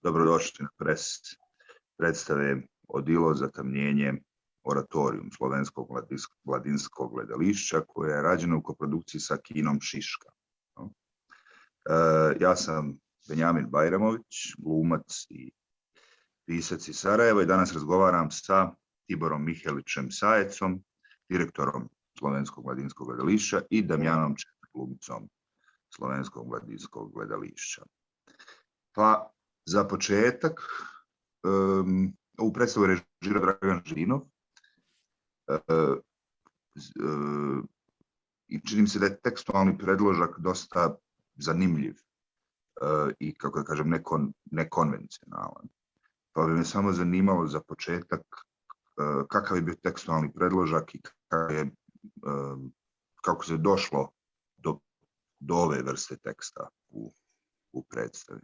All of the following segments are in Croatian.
Dobrodošli na predstave Odilo, zatamnjenje, oratorijum slovenskog mladinskog gledališća koje je rađeno u koprodukciji sa kinom Šiška. Ja sam Benjamin Bajramović, glumac i pisac iz Sarajeva i danas razgovaram sa Tiborom Mihelićem Sajecom, direktorom Slovenskog mladinskog gledališća i Damjanom Četak, glumicom Slovenskog mladinskog gledališća. Pa za početak, ovu predstavu režira Dragan Žilinov i čini mi se da je tekstualni predložak dosta zanimljiv i, kako da kažem, nekonvencionalan. Pa bi me samo zanimalo za početak kakav je bio tekstualni predložak i kako se došlo do ove vrste teksta u predstavi.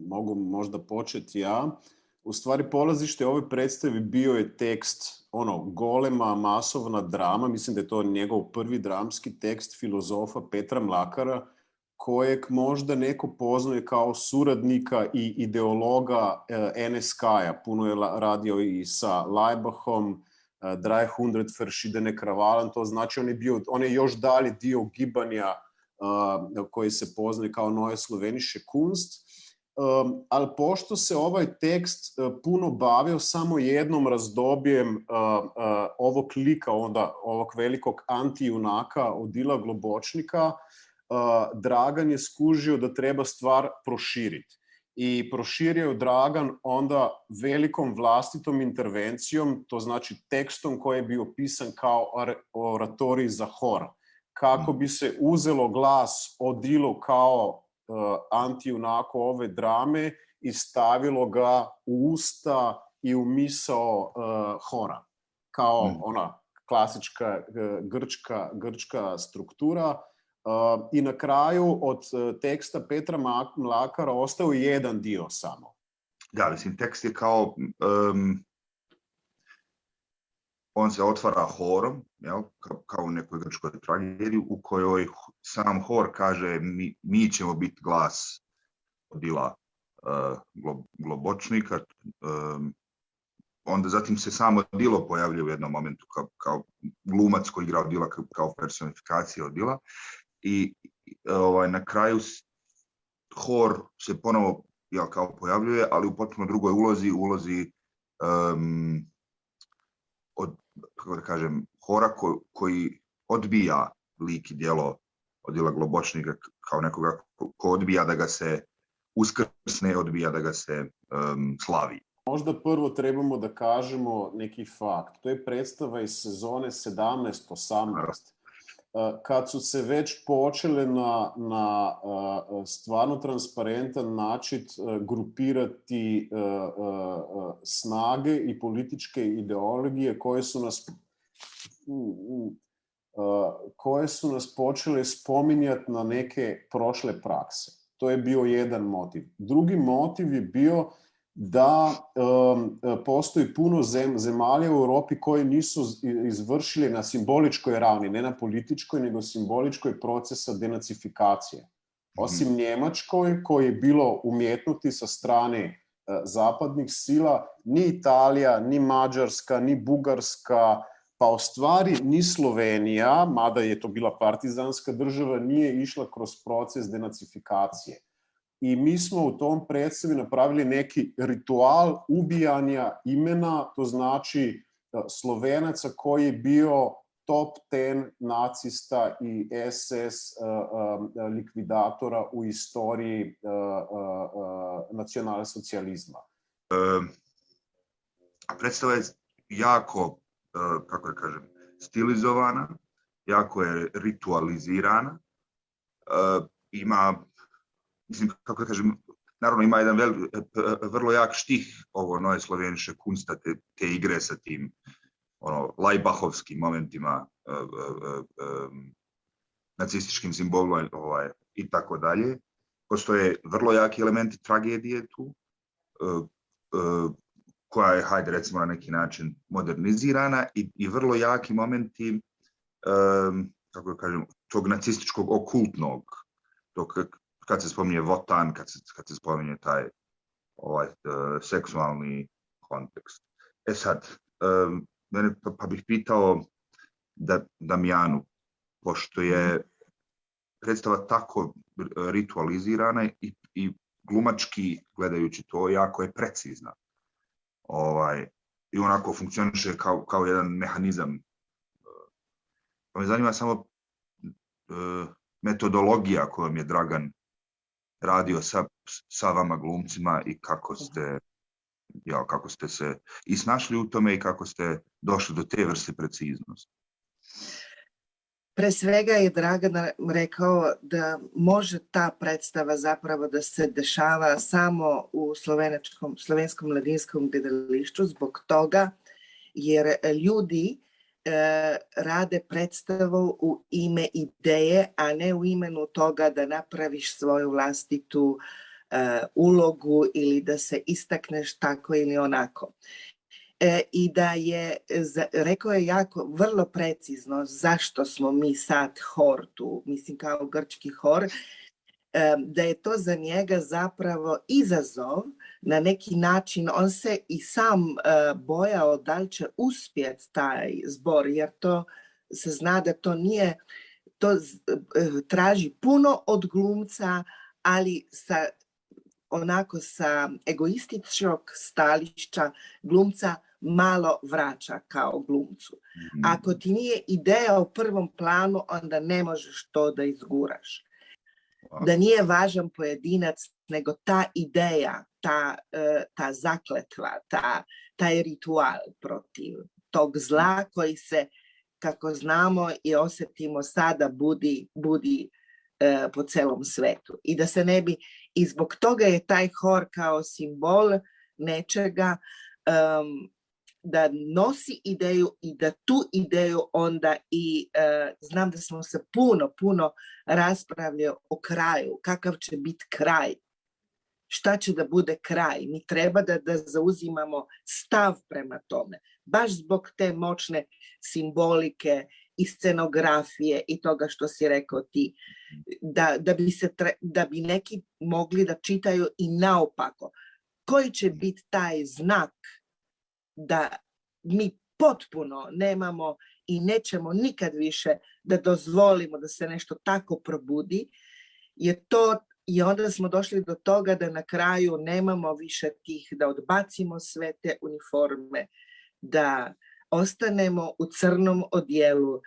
Mogu možda početi ja. U stvari polazište ove predstave bio je tekst golema, masovna drama, mislim da je to njegov prvi dramski tekst filozofa Petra Mlakara, kojeg možda neko poznaje kao suradnika i ideologa NSK-a. Puno je radio i sa Laibachom, 300 verschiedene Krawalen, to znači on je još dalje dio gibanja koji se poznaje kao Neue Slovenische Kunst, ali pošto se ovaj tekst puno bavio samo jednom razdobljem ovog lika, ovog velikog antijunaka Odila Globočnika, Dragan je skužio da treba stvar proširiti. I proširio Dragan onda velikom vlastitom intervencijom, to znači tekstom koji je bio pisan kao oratorij za hor, kako bi se uzelo glas Odilu kao antijunaku ove drame i stavilo ga u usta i u misao hora, kao ona klasička grčka struktura. I na kraju od teksta Petra Mlakara ostao jedan dio samo. Da, mislim, tekst je kao on se otvara horom, kao u nekoj grčkoj tragediji u kojoj sam hor kaže mi ćemo biti glas Odila Globočnika. Onda zatim se samo Odilo pojavljuje u jednom momentu kao glumac koji igra Odila, kao personifikacija Odila. I na kraju hor se ponovo kao pojavljuje, ali u potpuno drugoj ulozi kako da kažem, hora koji odbija lik i djelo Odila Globočnika kao nekoga ko odbija da ga se uskrsne, odbija da ga se slavi. Možda prvo trebamo da kažemo neki fakt. To je predstava iz sezone 17-18. Kad su se već počele na stvarno transparentan način grupirati snage i političke ideologije koje su nas počele spominjati na neke prošle prakse. To je bio jedan motiv. Drugi motiv je bio da postoji puno zemalja u Europi koje nisu izvršili na simboličkoj ravni, ne na političkoj, nego simboličkoj procesa denacifikacije. Osim Njemačkoj, koji je bilo umjetnuti sa strane zapadnih sila, ni Italija, ni Mađarska, ni Bugarska, pa u stvari ni Slovenija, mada je to bila partizanska država, nije išla kroz proces denacifikacije. I mi smo u tom predstavi napravili neki ritual ubijanja imena, to znači Slovenaca koji je bio top 10 nacista i SS likvidatora u istoriji nacionalsocijalizma. Predstava je jako, kako da kažem, stilizovana, jako je ritualizirana, ima, mislim, kako da kažem, naravno ima jedan vrlo jak štih ovo Neue Slovenische Kunst, te igre sa tim lajbahovskim momentima, nacističkim simbolima i tako dalje. Postoje vrlo jaki elementi tragedije tu, koja je, hajde recimo, na neki način modernizirana i vrlo jaki momenti, kako da kažem, tog nacističkog okultnog, tog kad se spominje Wotan, kad se spominje taj seksualni kontekst. Sad, mene pa bih pitao Damjanu, pošto je predstava tako ritualizirana i glumački gledajući to jako je precizna. I onako funkcioniše kao jedan mehanizam. Pa me zanima samo metodologija kojom je Dragan radio sa vama glumcima i kako ste se i snašli u tome i kako ste došli do te vrste preciznosti. Pre svega je Dragan rekao da može ta predstava zapravo da se dešava samo u slovenskom mladinskom gledalištu zbog toga jer ljudi rade predstavu u ime ideje, a ne u imenu toga da napraviš svoju vlastitu ulogu ili da se istakneš tako ili onako. I da je, rekao je vrlo precizno zašto smo mi sad hor tu, mislim kao grčki hor, da je to za njega zapravo izazov na neki način. On se i sam bojao da li će uspjeti taj zbor, jer to se zna da to nije, to traži puno od glumca, ali sa egoističnog stališta glumca malo vraća kao glumcu. Ako ti nije ideja u prvom planu, onda ne možeš to da izguraš. Da nije važan pojedinac, nego ta ideja, ta zakletva, taj ritual protiv tog zla koji se, kako znamo i osjetimo sada, budi po celom svetu. I da se ne bi, i zbog toga je taj hor kao simbol nečega, da nosi ideju i da tu ideju onda i znam da smo se puno raspravljali o kraju, kakav će biti kraj, šta će da bude kraj. Mi treba da zauzimamo stav prema tome, baš zbog te moćne simbolike i scenografije i toga što si rekao ti, da bi neki mogli da čitaju i naopako. Koji će biti taj znak da mi potpuno nemamo i nećemo nikad više da dozvolimo da se nešto tako probudi, je to, i onda smo došli do toga da na kraju nemamo više tih, da odbacimo sve te uniforme, da ostanemo u crnom odjelu,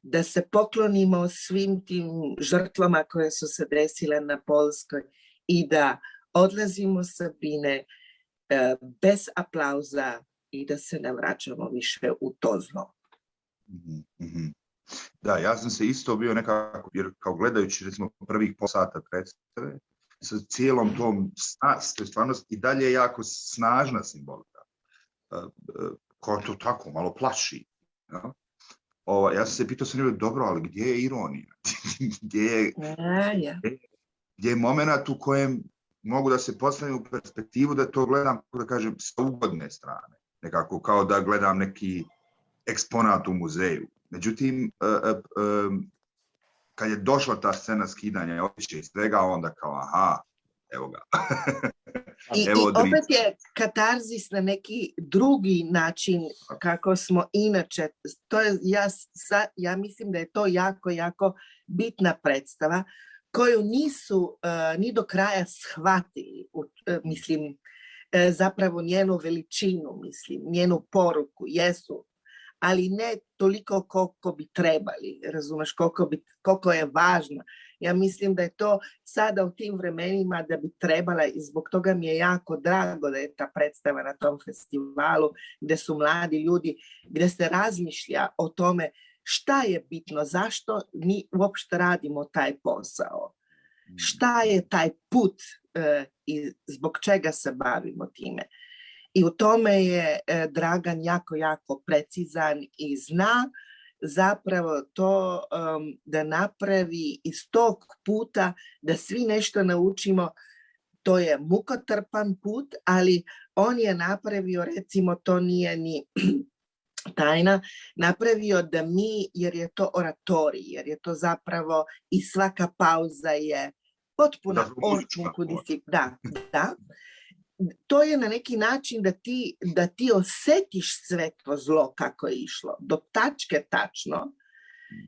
da se poklonimo svim tim žrtvama koje su se desile na Poljskoj i da odlazimo sa bine bez aplauza i da se ne vraćamo više u to zlo. Da, ja sam se isto bio nekako, jer kao gledajući recimo prvih pol sata predstave, sa cijelom tom stvarnost i dalje je jako snažna simbolika. Ko to tako malo plaši. Ja? Ja sam se pitao dobro, ali gdje je ironija? Gdje je moment u kojem mogu da se postavim u perspektivu da to gledam, da kažem, sa ugodne strane. Nekako kao da gledam neki eksponat u muzeju. Međutim, kad je došla ta scena skidanja i otišće iz svega, onda kao, aha, evo ga. I opet je katarzis na neki drugi način kako smo inače. To je, ja mislim da je to jako bitna predstava koju nisu ni do kraja shvatili, mislim, zapravo njenu veličinu, mislim, njenu poruku, jesu, ali ne toliko koliko bi trebali, razumeš, koliko je važna. Ja mislim da je to sada u tim vremenima da bi trebala, i zbog toga mi je jako drago da je ta predstava na tom festivalu, gde su mladi ljudi, gde se razmišlja o tome šta je bitno, zašto mi uopšte radimo taj posao, šta je taj put i zbog čega se bavimo time. I u tome je Dragan jako precizan i zna zapravo to da napravi iz tog puta da svi nešto naučimo. To je mukotrpan put, ali on je napravio, recimo, to nije ni tajna, napravio da mi, jer je to oratorij, jer je to zapravo i svaka pauza je potpuna otmuku disciplina. Da. To je na neki način da ti osjetiš sve to zlo kako je išlo. Do tačke tačno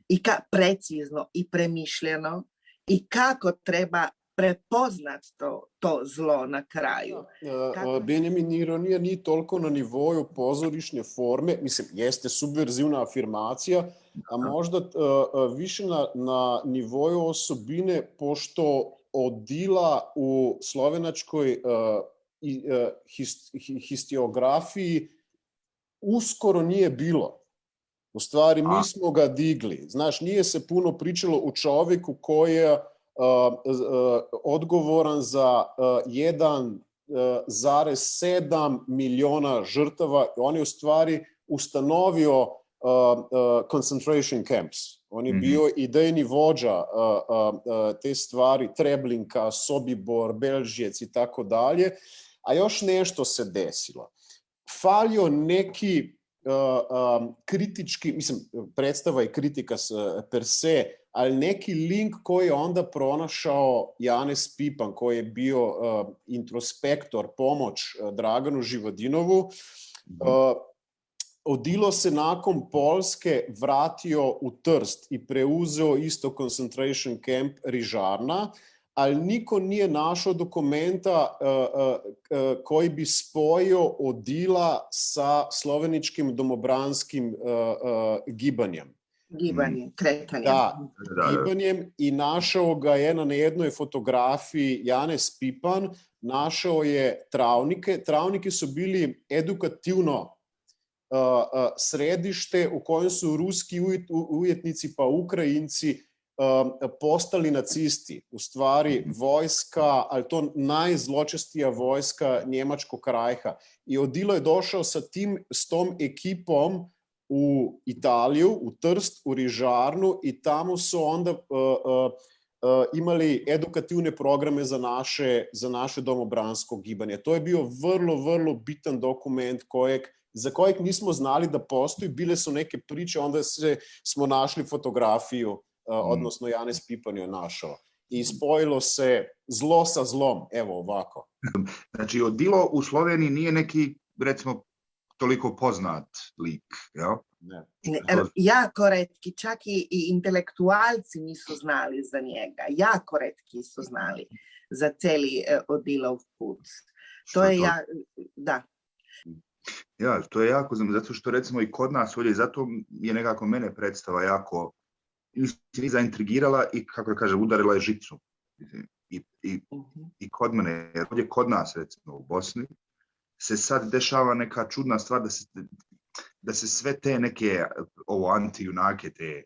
i precizno i premišljeno i kako treba prepoznat to zlo na kraju. Benjamin, ironija nije toliko na nivoju pozorišne forme, mislim, jeste subverzivna afirmacija, a možda više na nivoju osobine, pošto Odila u slovenačkoj historiografiji uskoro nije bilo. U stvari, mi smo ga digli. Znaš, nije se puno pričalo u čovjeku koji je odgovoran za 1,7 miliona žrtava. On je u stvari ustanovio concentration camps. On je bio idejni vođa te stvari, Treblinka, Sobibor, Belžijec i tako dalje. A još nešto se desilo. Falio neki kritički, mislim, predstava i kritika per se, ali neki link koji je onda pronašao Janez Pipan, koji je bio introspektor, pomoć Draganu Živodinovu. Odilo se nakon Poljske vratio u Trst i preuzeo isto concentration camp Rižarna, ali niko nije našao dokumenta koji bi spojio Odila sa sloveničkim domobranskim gibanjem. Kretanjem. Da, gibanjem, i našao ga je na jednoj fotografiji Janez Pipan, našao je travnike. Travnike su bili edukativno središte u kojem su ruski ujetnici pa Ukrajinci postali nacisti. U stvari vojska, ali to najzločestija vojska Njemačkog rajha. I Odilo je došao s tom ekipom u Italiju, u Trst, u Rižarnu, i tamo su onda imali edukativne programe za naše domobransko gibanje. To je bio vrlo, vrlo bitan dokument za kojeg nismo znali da postoji. Bile su neke priče, onda smo našli fotografiju, odnosno Janez Pipan je našao. I spojilo se zlo sa zlom, evo ovako. Znači, Odilo u Sloveniji nije neki, recimo, toliko poznat lik, jel? Ne. Jako retki, čak i intelektualci nisu znali za njega. Jako retki su znali za celi Odilov put. To je da. Ja, to je jako, zato što recimo i kod nas ovdje, zato je nekako mene predstava jako i zaintrigirala i, kako kaže, udarila je žicu. I kod mene, jer ovdje kod nas, recimo u Bosni, se sad dešava neka čudna stvar da se sve te neke antijunake te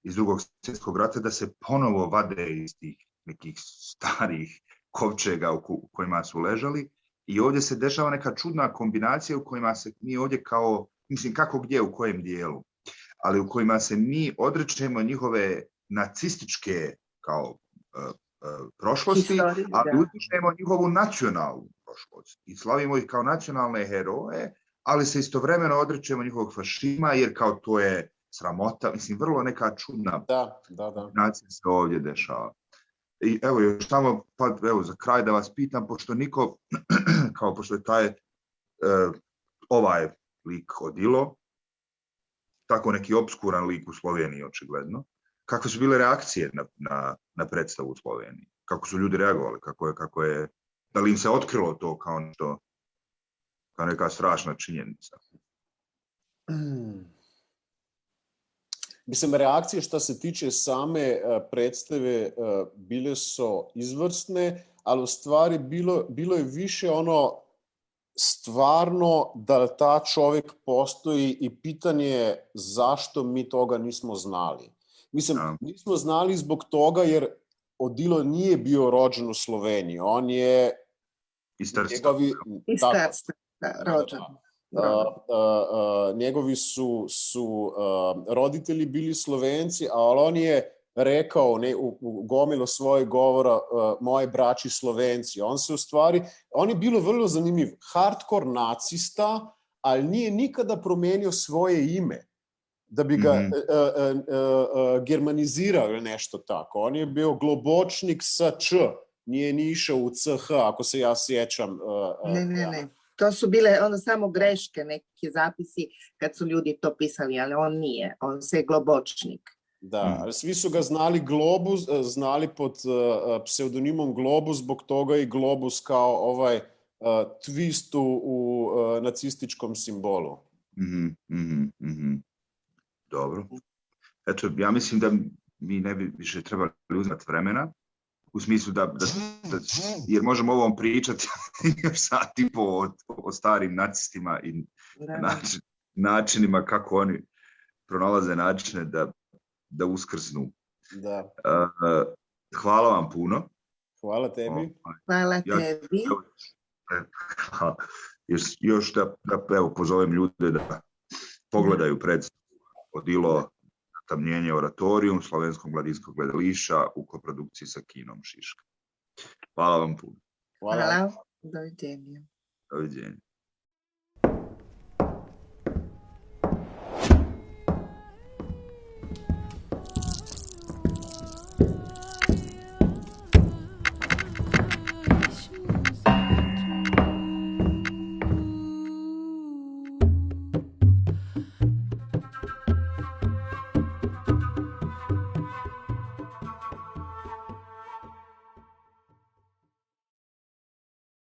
iz Drugog svjetskog rata, da se ponovo vade iz tih nekih starih kovčega u kojima su ležali. I ovdje se dešava neka čudna kombinacija u kojima se mi ovdje kao, mislim, kako gdje, u kojem dijelu, ali u kojima se mi odrećemo njihove nacističke kao prošlosti, ali uzdižemo njihovu nacionalnu prošlost i slavimo ih kao nacionalne heroje, ali se istovremeno odrećemo njihovog fašizma, jer kao to je sramota, mislim, vrlo neka čudna kombinacija se ovdje dešava. I evo još samo, za kraj da vas pitam, pošto niko, pošto je taj ovaj lik Odilo, tako neki obskuran lik u Sloveniji očigledno, kakve su bile reakcije na predstavu u Sloveniji? Kako su ljudi reagovali? Kako je, da li im se otkrilo to kao neka strašna činjenica? Mislim, reakcije što se tiče same predstave bile su izvrsne, ali u stvari bilo je više stvarno da ta čovjek postoji i pitanje je zašto mi toga nismo znali. Mislim, nismo znali zbog toga jer Odilo nije bio rođen u Sloveniji. On je iz Trsta rođen. Njegovi su roditelji bili Slovenci, ali on je rekao u gomilu svojeg govora moje braći Slovenci. On je bilo vrlo zanimljiv. Hardcore nacista, ali nije nikada promenio svoje ime. da bi ga germanizirao ili nešto tako. On je bio Globočnik sa Č, nije ni išao u CH, ako se ja sjećam. Ne. To su bile ono samo greške, neki zapisi kad su ljudi to pisali, ali on nije, on se je Globočnik. Da, svi su ga znali pod pseudonimom Globus, zbog toga i Globus kao ovaj twist u nacističkom simbolu. Dobro. Eto, ja mislim da mi ne bi više trebali uzimati vremena, u smislu da jer možemo ovom pričati još sat i po o starim nacistima i načinima kako oni pronalaze načine da uskrsnu. Da. Hvala vam puno. Hvala tebi. Hvala tebi. Još da evo, pozovem ljude da pogledaju predstavu Odilo tamnjenje oratorijum Slovenskog mladinskog gledališća u koprodukciji sa Kinom Šiška. Hvala vam puno. Hvala. Doviđenja. Doviđenja.